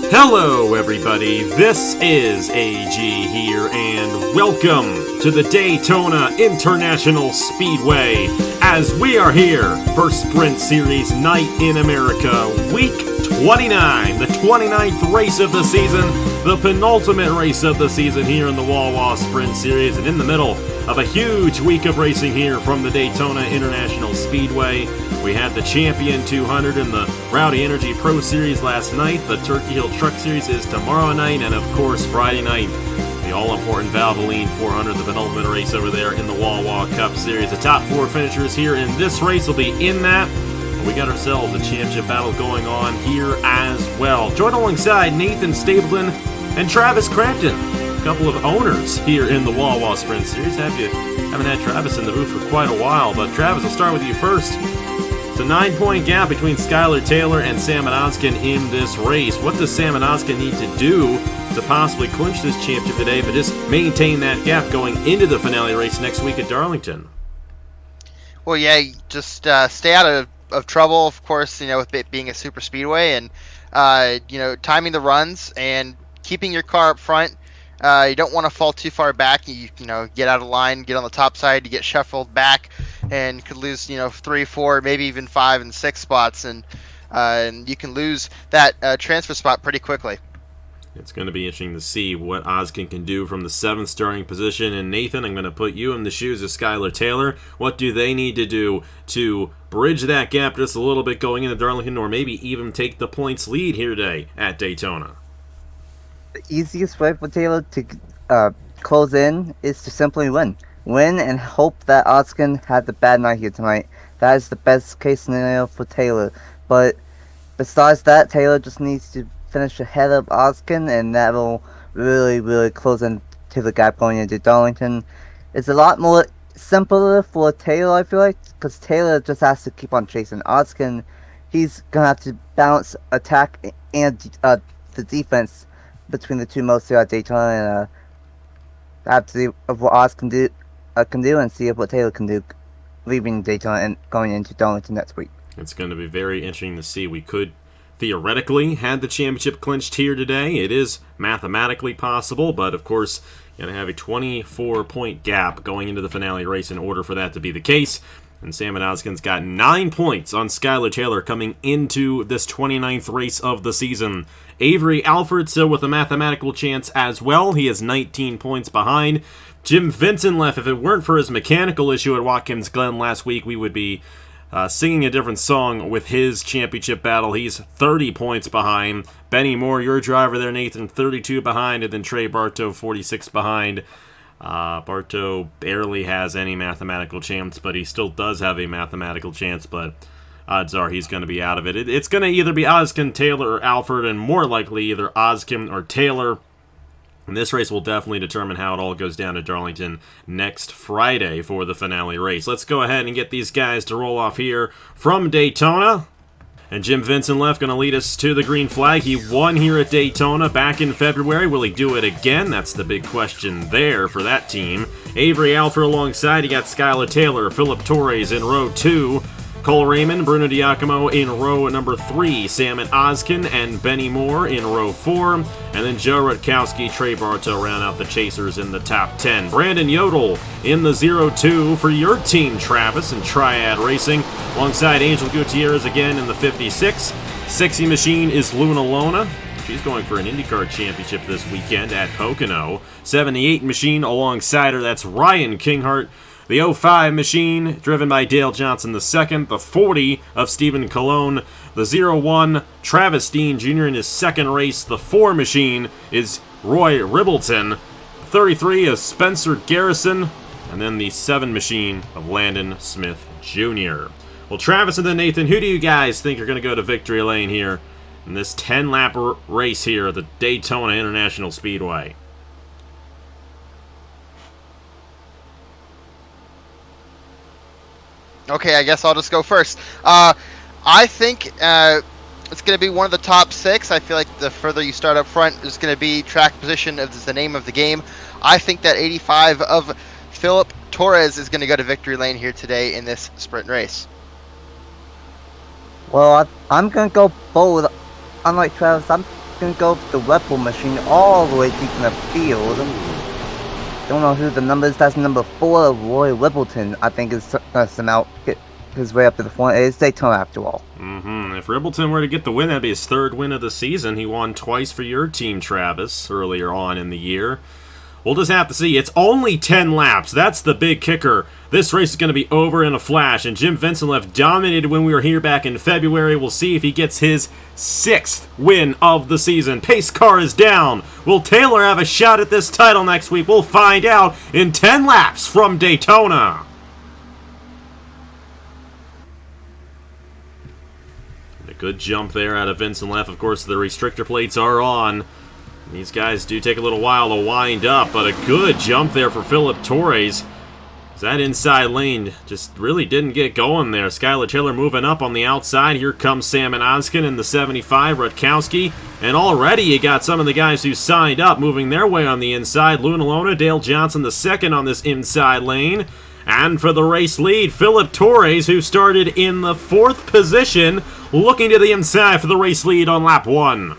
Hello everybody, this is AG here, and welcome to the Daytona International Speedway as we are here for Sprint Series Night in America, Week 29, the 29th race of the season, the penultimate race of the season here in the Wawa Sprint Series, and in the middle of a huge week of racing here from the Daytona International Speedway. We had the Champion 200 and the Rowdy Energy Pro Series last night. The Turkey Hill Truck Series is tomorrow night, and of course Friday night, the all-important Valvoline 400, the penultimate race over there in the Wawa Cup Series. The top four finishers here in this race will be in that. We got ourselves a championship battle going on here as well. Joined alongside Nathan Stapleton and Travis Crampton, a couple of owners here in the Wawa Sprint Series. Haven't had Travis in the booth for quite a while, but Travis, I'll start with you first. It's a 9-point gap between Skylar Taylor and Samet Ozkan in this race. What does Samet Ozkan need to do to possibly clinch this championship today, but just maintain that gap going into the finale race next week at Darlington? Well, yeah, just stay out of trouble, of course, with it being a super speedway, and timing the runs and keeping your car up front. You don't want to fall too far back. You get out of line, get on the top side, you get shuffled back, and could lose 3, 4, maybe even 5 and 6 spots, and you can lose that transfer spot pretty quickly. It's going to be interesting to see what Ozkan can do from the 7th starting position. And Nathan, I'm going to put you in the shoes of Skylar Taylor. What do they need to do to bridge that gap just a little bit going into Darlington, or maybe even take the points lead here today at Daytona? The easiest way for Taylor to close in is to simply win. Win and hope that Ozkan had a bad night here tonight. That is the best case scenario for Taylor. But besides that, Taylor just needs to finish ahead of Ozkan, and that will really close into the gap going into Darlington. It's a lot more simpler for Taylor, I feel like, because Taylor just has to keep on chasing Ozkan. He's going to have to balance attack and the defense between the two most here at Daytona, and have to see what Ozkan can do and see what Taylor can do leaving Daytona and going into Darlington next week. It's going to be very interesting to see. We could theoretically had the championship clinched here today. It is mathematically possible, but of course you gotta have a 24-point gap going into the finale race in order for that to be the case. And Samet Ozkan's got 9 points on Skylar Taylor coming into this 29th race of the season. Avery Alford still with a mathematical chance as well. He is 19 points behind. Jim Vincent left. If it weren't for his mechanical issue at Watkins Glen last week, we would be singing a different song with his championship battle. He's 30 points behind. Benny Moore, your driver there, Nathan, 32 behind, and then Trey Bartow, 46 behind. Bartow barely has any mathematical chance, but he still does have a mathematical chance, but odds are he's going to be out of it. It's going to either be Ozkan, Taylor, or Alford, and more likely either Ozkan or Taylor. And this race will definitely determine how it all goes down at Darlington next Friday for the finale race. Let's go ahead and get these guys to roll off here from Daytona. And Jim Vincent left, going to lead us to the green flag. He won here at Daytona back in February. Will he do it again? That's the big question there for that team. Avery Alford alongside. You got Skylar Taylor, Philip Torres in row 2. Cole Raymond, Bruno Diacomo in row number 3, Samet Ozkan and Benny Moore in row 4, and then Joe Rutkowski, Trey Bartow round out the chasers in the top 10. Brandon Yodel in the 0-2 for your team, Travis, and Triad Racing, alongside Angel Gutierrez again in the 56. Sexy Machine is Luna Lona. She's going for an IndyCar championship this weekend at Pocono. 78 Machine alongside her, that's Ryan Kinghart. The 05 Machine, driven by Dale Johnson II. The 40 of Stephen Colon. The 01, Travis Dean Jr. in his second race. The 4 Machine is Roy Ribbleton. 33 of Spencer Garrison. And then the 7 Machine of Landon Smith Jr. Well, Travis and then Nathan, who do you guys think are going to go to victory lane here in this 10-lap race here at the Daytona International Speedway? Okay, I guess I'll just go first. I think it's going to be one of the top 6. I feel like the further you start up front is going to be track position is the name of the game. I think that 85 of Philip Torres is going to go to victory lane here today in this sprint race. Well, I'm going to go bold. Unlike Travis, I'm gonna go with the Rebel machine all the way deep in the field. Don't know who the number is. That's number 4, Roy Littleton. I think is gonna somehow get his way up to the front. It's Daytona after all. If Ribbleton were to get the win, that'd be his 3rd win of the season. He won twice for your team, Travis, earlier on in the year. We'll just have to see. It's only 10 laps. That's the big kicker. This race is going to be over in a flash, and Jim Vincent dominated when we were here back in February. We'll see if he gets his 6th win of the season. Pace car is down. Will Taylor have a shot at this title next week? We'll find out in 10 laps from Daytona. A good jump there out of Vincent Leff. Of course, the restrictor plates are on. These guys do take a little while to wind up, but a good jump there for Philip Torres. That inside lane just really didn't get going there. Skylar Taylor moving up on the outside. Here comes Samet Ozkan in the 75, Rutkowski. And already you got some of the guys who signed up moving their way on the inside. Lunalona, Dale Johnson the 2nd on this inside lane. And for the race lead, Philip Torres, who started in the 4th position, looking to the inside for the race lead on lap 1.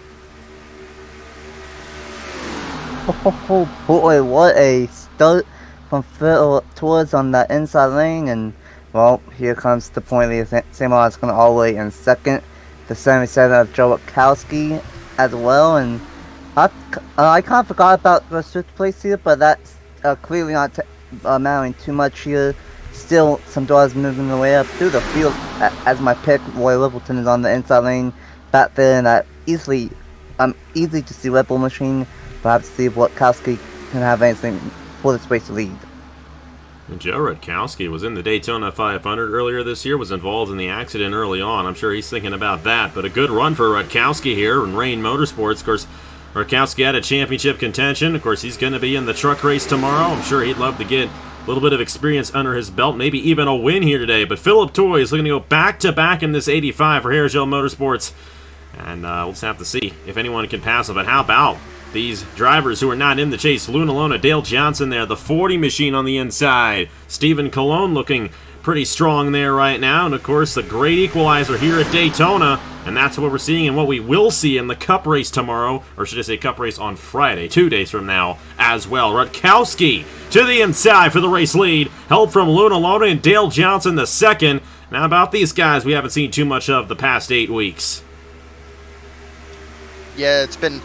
Oh boy, what a start from Phil Torres on that inside lane, and well, here comes the point of the same odds going all the way in 2nd. The 77 of Joe Rutkowski as well, and I kind of forgot about the switch place here, but that's clearly not amounting too much here. Still, some doors moving their way up through the field as my pick, Roy Littleton, is on the inside lane back there, and that easy to see Rebel machine. Perhaps see if Rutkowski can have anything for this race to lead. And Joe Rutkowski was in the Daytona 500 earlier this year, was involved in the accident early on. I'm sure he's thinking about that. But a good run for Rutkowski here in Rain Motorsports. Of course, Rutkowski had a championship contention. Of course, he's going to be in the truck race tomorrow. I'm sure he'd love to get a little bit of experience under his belt, maybe even a win here today. But Philip Torres is looking to go back-to-back in this 85 for Harrisville Motorsports. And we'll just have to see if anyone can pass him. But how about these drivers who are not in the chase? Lunalona, Dale Johnson there, the 40 machine on the inside. Stephen Colon looking pretty strong there right now. And, of course, the great equalizer here at Daytona. And that's what we're seeing and what we will see in the Cup race tomorrow. Or should I say Cup race on Friday, 2 days from now as well. Rutkowski to the inside for the race lead. Help from Lunalona and Dale Johnson the 2nd. Now about these guys we haven't seen too much of the past 8 weeks. Yeah, it's been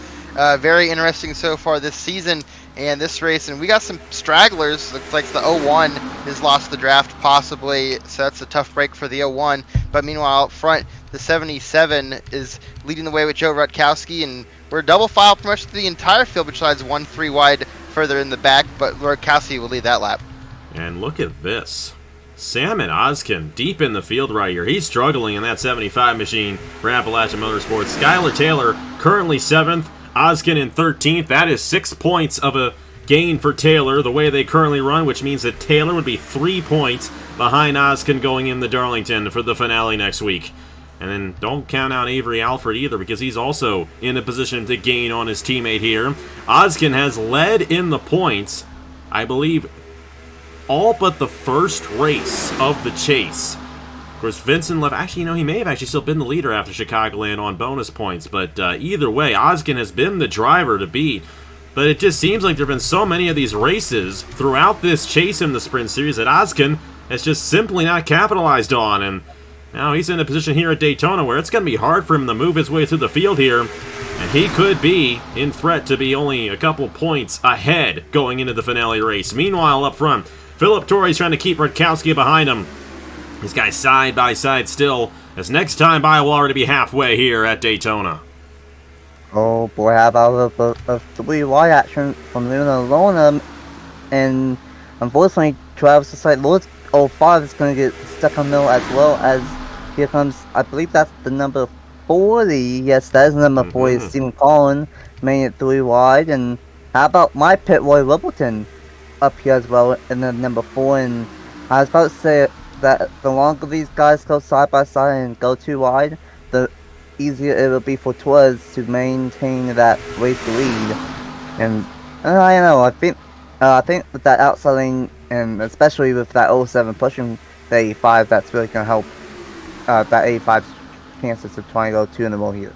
very interesting so far this season and this race, and we got some stragglers. Looks like the 01 has lost the draft possibly, so that's a tough break for the 01. But meanwhile, out front, the 77 is leading the way with Joe Rutkowski, and we're double file pretty much through the entire field, which lies 1-3 wide further in the back, but Rutkowski will lead that lap. And look at this. Samet Ozkan deep in the field right here. He's struggling in that 75 machine for Appalachian Motorsports. Skylar Taylor currently 7th. Ozkan in 13th. That is 6 points of a gain for Taylor the way they currently run, which means that Taylor would be 3 points behind Ozkan going in the Darlington for the finale next week. And then don't count out Avery Alfred either, because he's also in a position to gain on his teammate here. Ozkan has led in the points, I believe, all but the first race of the chase. Of course, Vincent left. Actually, he may have actually still been the leader after Chicagoland on bonus points. But either way, Ozkan has been the driver to beat. But it just seems like there have been so many of these races throughout this chase in the Sprint Series that Ozkan has just simply not capitalized on. And now he's in a position here at Daytona where it's going to be hard for him to move his way through the field here. And he could be in threat to be only a couple points ahead going into the finale race. Meanwhile, up front, Philip Torres trying to keep Rutkowski behind him. These guys side by side still, as next time by will already be halfway here at Daytona. Oh boy, how about a 3-wide action from Lunalona, and unfortunately Travis is like Lord 05 is going to get stuck on middle, as well as here comes, I believe that's the number 40, yes that is number 40, Stephen Collin, making it 3 wide, and how about my pit, Roy Littleton, up here as well in the number 4, and I was about to say that the longer these guys go side by side and go 2 wide, the easier it will be for Torres to maintain that race lead. And I don't know, I think with that outside lane, and especially with that 07 pushing the 85, that's really going to help that 85's chances of trying to go 2 in a row here.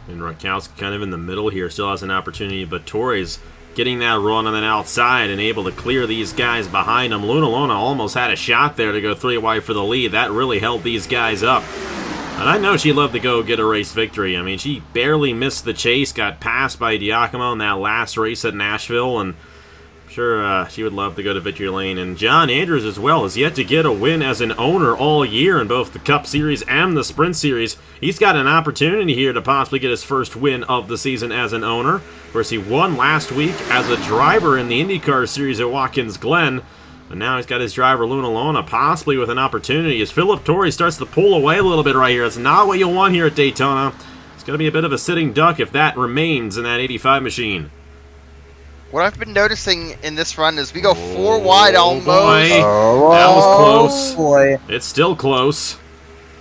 And Rutkowski kind of in the middle here, still has an opportunity, but Torres getting that run on the outside and able to clear these guys behind him. Luna almost had a shot there to go 3 wide for the lead. That really held these guys up. And I know she'd love to go get a race victory. I mean, she barely missed the chase, got passed by Diacomo in that last race at Nashville, and I'm sure she would love to go to victory lane. And John Andrews as well has yet to get a win as an owner all year in both the Cup Series and the Sprint Series. He's got an opportunity here to possibly get his first win of the season as an owner. Of course, he won last week as a driver in the IndyCar Series at Watkins Glen. And now he's got his driver, Luna, possibly with an opportunity as Philip Torres starts to pull away a little bit right here. That's not what you'll want here at Daytona. It's going to be a bit of a sitting duck if that remains in that 85 machine. What I've been noticing in this run is we go 4 wide almost. Boy. Oh, That was close. boy. It's still close.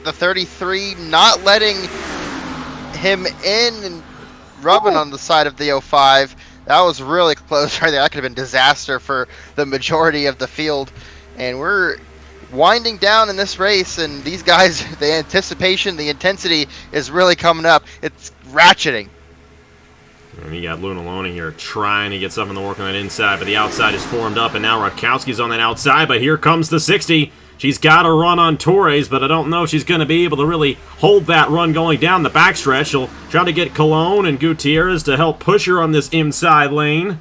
The 33 not letting him in and rubbing on the side of the 05. That was really close right there. That could have been disaster for the majority of the field. And we're winding down in this race, and these guys, the anticipation, the intensity is really coming up. It's ratcheting. And you got Luna here trying to get something to work on that inside, but the outside is formed up, and now Rutkowski's on that outside, but here comes the 60. She's got a run on Torres, but I don't know if she's going to be able to really hold that run going down the backstretch. She'll try to get Colon and Gutierrez to help push her on this inside lane.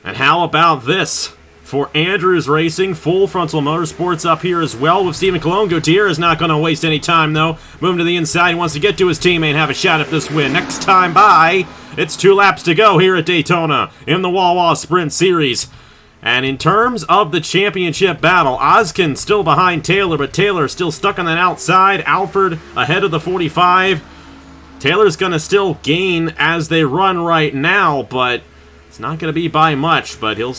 And how about this? For Andrews Racing, Full Frontal Motorsports up here as well with Stephen Colon. Gutierrez not going to waste any time, though. Moving to the inside, he wants to get to his teammate and have a shot at this win. Next time by, it's 2 laps to go here at Daytona in the Wawa Sprint Series. And in terms of the championship battle, Ozkan still behind Taylor, but Taylor still stuck on that outside. Alford ahead of the 45. Taylor's going to still gain as they run right now, but it's not going to be by much. But Ozkan will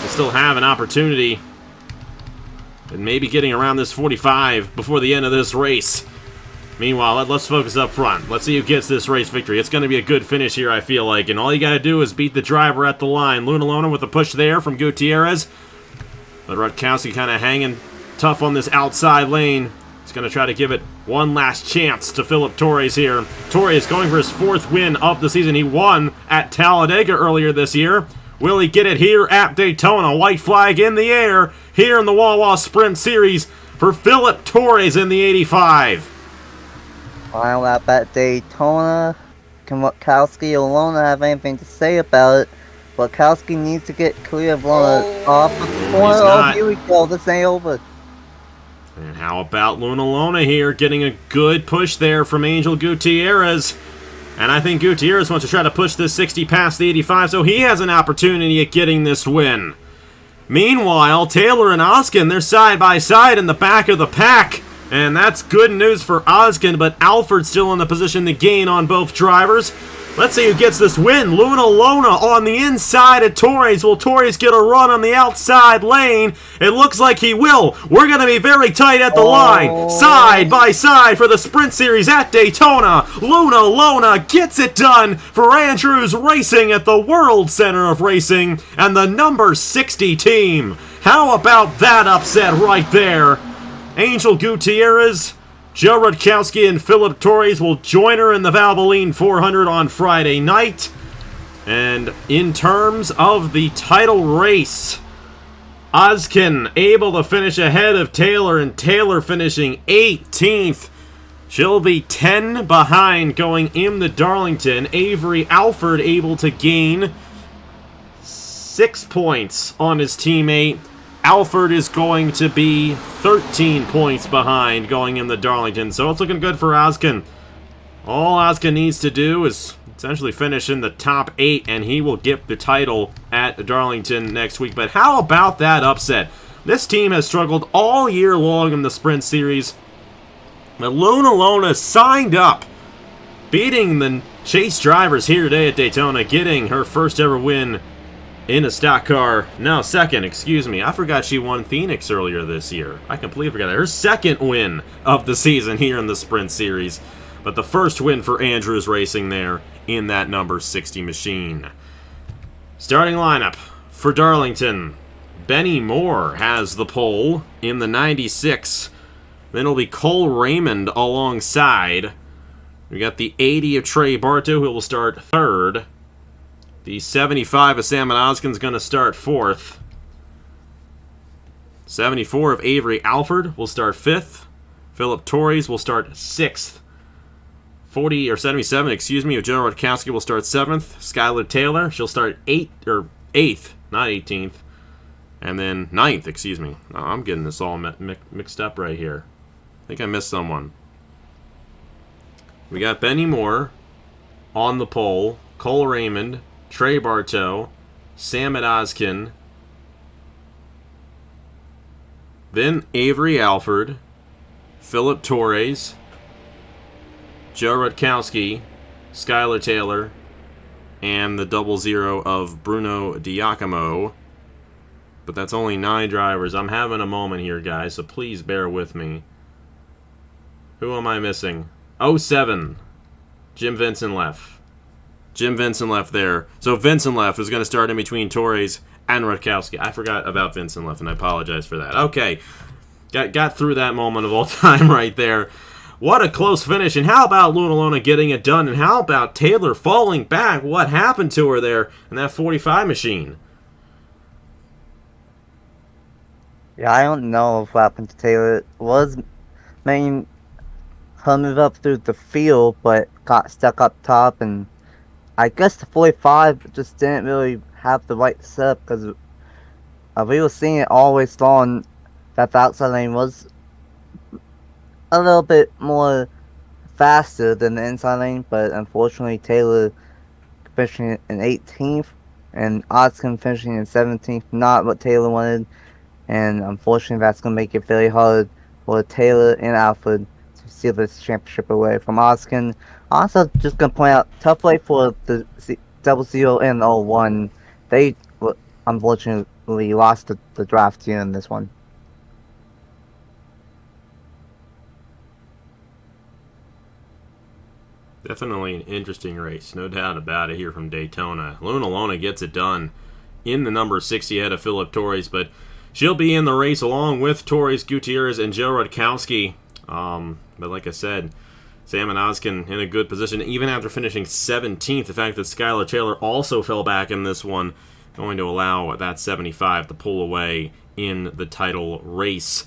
still have an opportunity and maybe getting around this 45 before the end of this race. Meanwhile, let's focus up front. Let's see who gets this race victory. It's going to be a good finish here, I feel like. And all you got to do is beat the driver at the line. Luna with a push there from Gutierrez. But Rutkowski kind of hanging tough on this outside lane. He's going to try to give it one last chance to Philip Torres here. Torres going for his 4th win of the season. He won at Talladega earlier this year. Will he get it here at Daytona? White flag in the air here in the Wawa Sprint Series for Philip Torres in the 85. Final lap at Daytona. Can Rutkowski or Luna have anything to say about it? Rutkowski needs to get clear of Luna off the corner. Oh, here we go. This ain't over. And how about Luna here getting a good push there from Angel Gutierrez. And I think Gutierrez wants to try to push this 60 past the 85, so he has an opportunity at getting this win. Meanwhile, Taylor and Ozkan, they're side by side in the back of the pack. And that's good news for Ozkan, but Alford's still in the position to gain on both drivers. Let's see who gets this win. Luna on the inside of Torres. Will Torres get a run on the outside lane? It looks like he will. We're going to be very tight at the line. Side by side for the Sprint Series at Daytona. Luna gets it done for Andrews Racing at the World Center of Racing and the number 60 team. How about that upset right there? Angel Gutierrez, Joe Rutkowski, and Philip Torres will join her in the Valvoline 400 on Friday night. And in terms of the title race, Ozkan able to finish ahead of Taylor, and Taylor finishing 18th. She'll be 10 behind going into Darlington. Avery Alford able to gain 6 points on his teammate. Alford is going to be 13 points behind going into Darlington, so it's looking good for Ozkan. All Ozkan needs to do is essentially finish in the top 8, and he will get the title at Darlington next week. But how about that upset? This team has struggled all year long in the Sprint Series. But Luna signed up, beating the Chase drivers here today at Daytona, getting her first ever win in a stock car. No, second, excuse me. I forgot she won Phoenix earlier this year. I completely forgot that. Her second win of the season here in the Sprint Series. But the first win for Andrews Racing there in that number 60 machine. Starting lineup for Darlington. Benny Moore has the pole in the 96. Then it'll be Cole Raymond alongside. We got the 80 of Trey Bartow, who will start third. The 75 of Samet Ozkan's going to start fourth. 74 of Avery Alford will start fifth. Philip Torres will start sixth. 77, of Joe Rutkowski will start seventh. Skylar Taylor, she'll start eighth, not 18th. And then ninth, Oh, I'm getting this all mixed up right here. I think I missed someone. We got Benny Moore on the pole. Cole Raymond, Trey Bartow, Samet Ozkan, then Avery Alford, Philip Torres, Joe Rutkowski, Skylar Taylor, and the 00 of Bruno Diacomo. But that's only 9 drivers. I'm having a moment here, guys, so please bear with me. Who am I missing? 07, Jim Vincent left. Jim Vincent left there. So Vincent left is going to start in between Torres and Rutkowski. I forgot about Vincent left, and I apologize for that. Okay, got through that moment of all time right there. What a close finish, and how about Luna Lona getting it done, and how about Taylor falling back? What happened to her there in that 45 machine? Yeah, I don't know what happened to Taylor. It was making her move up through the field, but got stuck up top, and I guess the 45 just didn't really have the right setup, because we were seeing it always long that the outside lane was a little bit more faster than the inside lane, but unfortunately Taylor finishing in 18th and Ozkan finishing in 17th, not what Taylor wanted, and unfortunately that's going to make it very hard for Taylor and Alfred to steal this championship away from Ozkan. Also, just going to point out, tough play for the 00 and 01. They unfortunately lost the draft here in this one. Definitely an interesting race, no doubt about it here from Daytona. Luna Lona gets it done in the number 60 ahead of Philip Torres, but she'll be in the race along with Torres, Gutierrez, and Joe Rutkowski. But like I said, Samet Ozkan in a good position, even after finishing 17th. The fact that Skylar Taylor also fell back in this one, going to allow that 75 to pull away in the title race.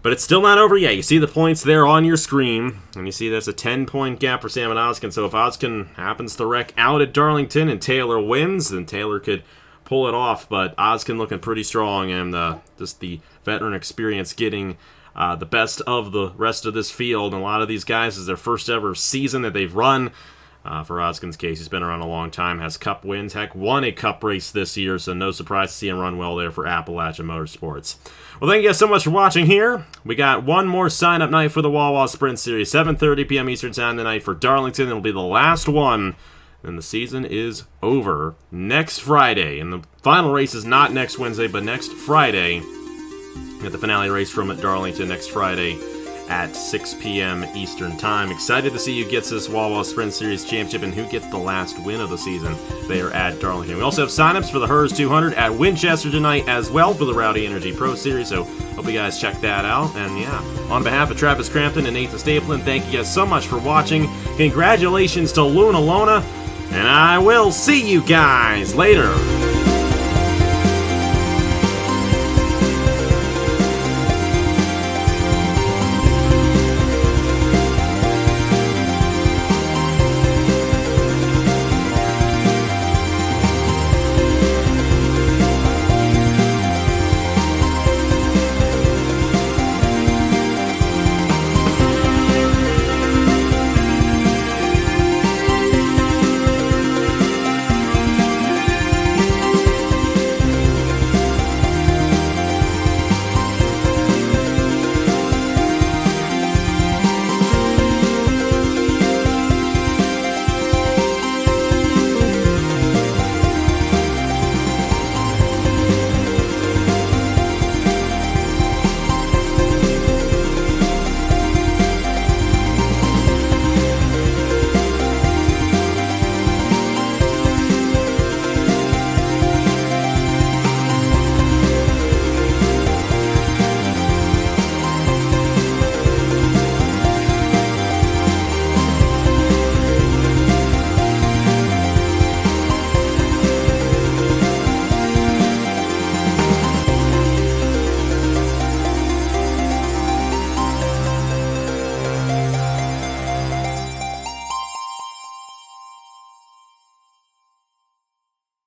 But it's still not over yet. You see the points there on your screen, and you see there's a 10-point gap for Samet Ozkan. So if Ozkan happens to wreck out at Darlington and Taylor wins, then Taylor could pull it off. But Ozkan looking pretty strong, and just the veteran experience getting the best of the rest of this field. And a lot of these guys, is their first ever season that they've run. For Ozkan's case, he's been around a long time, has cup wins, heck, won a cup race this year, so no surprise to see him run well there for Appalachian Motorsports. Well, thank you guys so much for watching here. We got one more sign-up night for the Wawa Sprint Series, 7:30 p.m. Eastern Time tonight for Darlington. It'll be the last one, and the season is over next Friday. And the final race is not next Wednesday, but next Friday. We got the finale race from Darlington next Friday at 6 p.m. Eastern Time. Excited to see who gets this Wawa Sprint Series Championship and who gets the last win of the season there at Darlington. We also have signups for the HERS 200 at Winchester tonight as well for the Rowdy Energy Pro Series, so hope you guys check that out. And yeah, on behalf of Travis Crampton and Nathan Stapleton, thank you guys so much for watching. Congratulations to Luna Lona, and I will see you guys later.